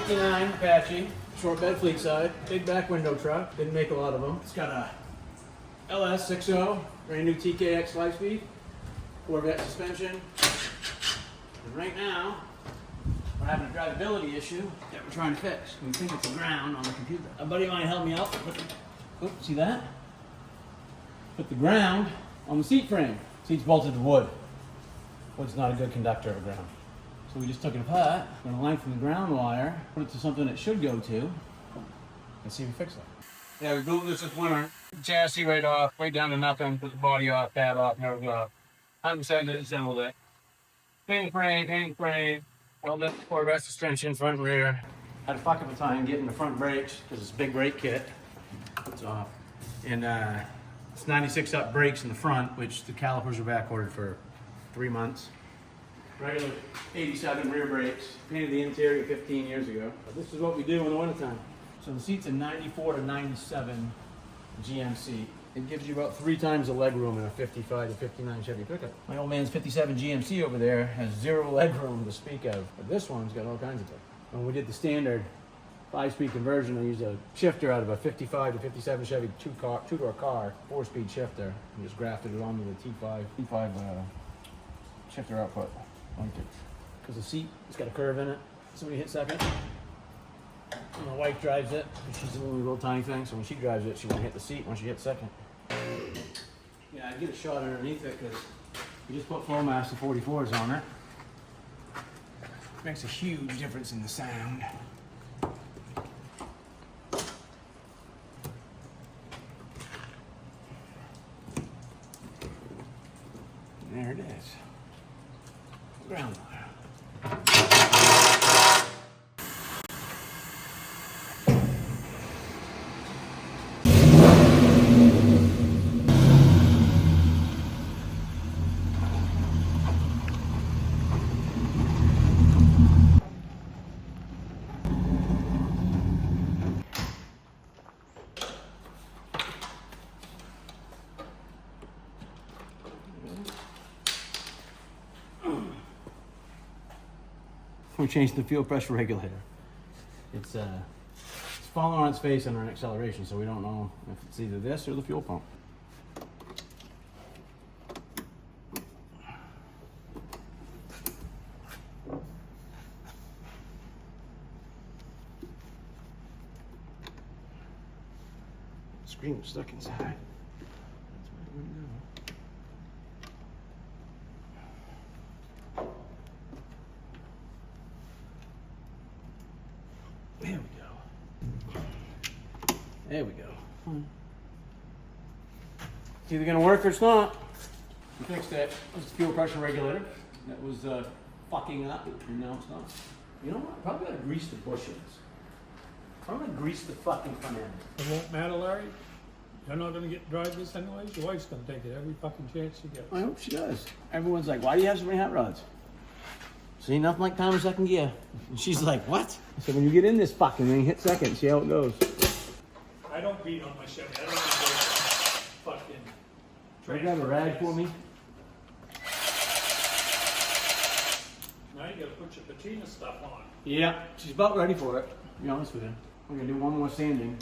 '59 Apache, short bed fleet side, big back window truck. Didn't make a lot of them. It's got a LS60, brand new TKX 5-speed, Corvette suspension. And right now, we're having a drivability issue that we're trying to fix. We think it's the ground on the computer. A buddy of mine helped me out. Oops, see that? Put the ground on the seat frame. Seat's bolted to wood. Wood's not a good conductor of ground. So we just took it apart, we're gonna lengthen the ground wire, put it to something it should go to, and see if we fix it. Yeah, we built this winter. Chassis right off, right down to nothing, put the body off, cab off, nerves off. 100% assembled it. Paint frame, all that Corvette suspension, front and rear. Had a fuck of a time getting the front brakes, because it's a big brake kit. It's off. And it's 96 up brakes in the front, which the calipers are back ordered for 3 months. Regular 87 rear brakes, painted the interior 15 years ago. But this is what we do in the wintertime. So the seat's a 94 to 97 GMC. It gives you about 3 times the leg room in a 55 to 59 Chevy pickup. My old man's 57 GMC over there has 0 leg room to speak of, but this one's got all kinds of stuff. When we did the standard 5-speed conversion, I used a shifter out of a 55 to 57 Chevy two-door car, 4-speed shifter, and just grafted it onto the T5 shifter output. Because the seat, it's got a curve in it. So when you hit second, and my wife drives it, she's a little tiny thing, so when she drives it, she won't hit the seat once she hits second. Yeah, I get a shot underneath it because you just put Flowmaster 44s on it. Makes a huge difference in the sound. And there it is. Ground wire. We changed the fuel pressure regulator. It's falling on its face under an acceleration, so we don't know if it's either this or the fuel pump. The screen was stuck inside. That's why it wouldn't go. There we go. There we go. It's either gonna work or it's not. We fixed it. It's the fuel pressure regulator that was fucking up, and now it's not. You know what? I probably gotta grease the bushings. I'm gonna grease the fucking front end. It won't matter, Larry. You're not gonna drive this anyways. Your wife's gonna take it every fucking chance she gets. I hope she does. Everyone's like, why do you have so many hot rods? See, nothing like time in second gear. And she's like, what? I said, when you get in this fucking thing, hit second, see how it goes. I don't beat on my Chevy. I don't do fucking. Can you grab a rag for me? Now you gotta put your patina stuff on. Yeah, she's about ready for it, to be honest with you. We're gonna do one more sanding.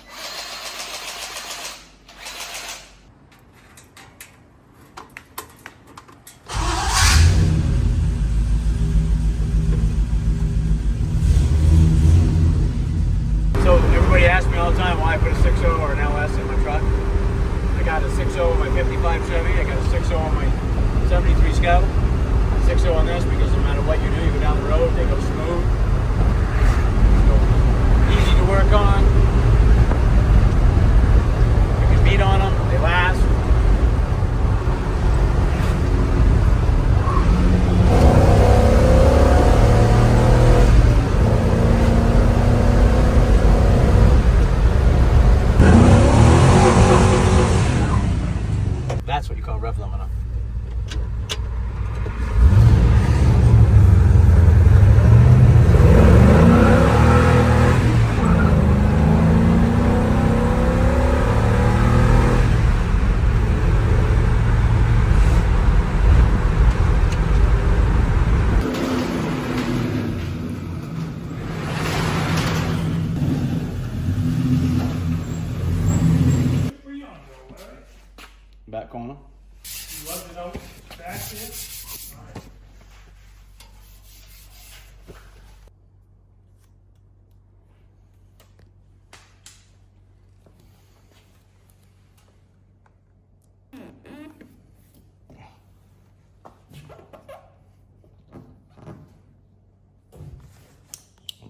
So everybody asks me all the time why I put a 6.0 or an LS in my truck. I got a 6.0 on my 55 Chevy, I got a 6.0 on my 73 Scout, a 6.0 on this because no matter what you do, you go down the road, they go smooth. Easy to work on. You can beat on them, they last. That's what you call rev limiter. back corner. You left it out back there?